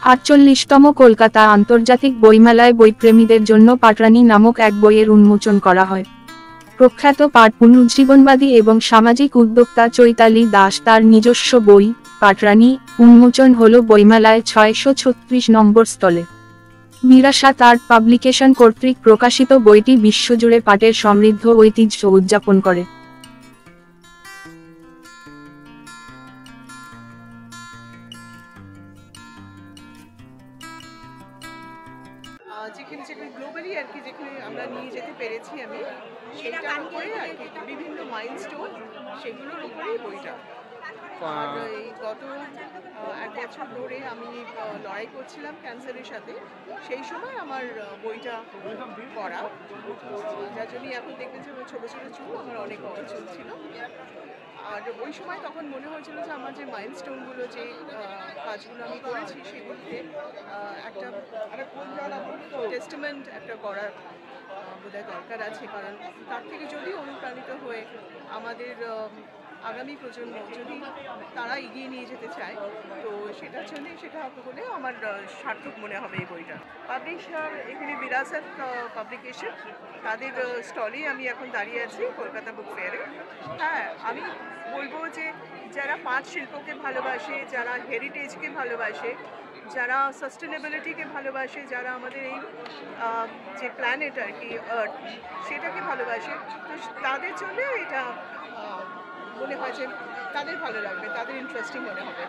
48তম কলকাতা আন্তর্জাতিক বইমেলায় বইপ্রেমীদের জন্য পাটরানী নামক এক বইয়ের উন্মোচন করা হয়। প্রখ্যাত পাট পুনরুজ্জীবনবাদী এবং সামাজিক উদ্যোক্তা চৈতালি দাস তার নিজস্ব বই পাটরানী উন্মোচন হল বইমেলায় 636 নম্বর স্টলে। মিরাসাত আর্ট পাবলিকেশন কর্তৃক প্রকাশিত বইটি বিশ্বজুড়ে পাটের সমৃদ্ধ ঐতিহ্য উদযাপন করে। যেখানে যেখানে গ্লোবালি আর কি যেখানে আমরা নিয়ে যেতে পেরেছি আমি সেটার উপরে আর কি বিভিন্ন মাইলস্টোন সেগুলোর উপরেই বইটা। আর এই গত 1 বছর ধরে আমি লড়াই করছিলাম ক্যান্সারের সাথে, সেই সময় আমার বইটা পড়া, যার জন্যই এখন দেখবেন যে ছোটো ছোটো চুল, আমার অনেক বড় চুল ছিল। আর ওই সময় তখন মনে হয়েছিল যে আমার যে মাইলস্টোনগুলো যে কাজগুলো আমি করেছি সেগুলোতে একটা টেস্টামেন্ট একটা করার বোধহয় দরকার আছে, কারণ তার থেকে যদি অনুপ্রাণিত হয়ে আমাদের আগামী প্রজন্ম যদি তারা এগিয়ে নিয়ে যেতে চায় তো সেটার জন্যই সেটা হলে আমার সার্থক মনে হবে এই বইটা। পাবলিশার এখানে বিরাসত পাবলিকেশন, তাদের স্টলে আমি এখন দাঁড়িয়ে আছি কলকাতা বুক ফেয়ারে। হ্যাঁ, আমি বলবো যে যারা পাট শিল্পকে ভালোবাসে, যারা হেরিটেজকে ভালোবাসে, যারা সাস্টেনেবিলিটিকে ভালোবাসে, যারা আমাদের এই যে প্ল্যানেট আর কি আর্থ সেটাকে ভালোবাসে, তো তাদের জন্য এটা মনে হয় যে তাদের ভালো লাগবে, তাদের ইন্টারেস্টিং মনে হবে।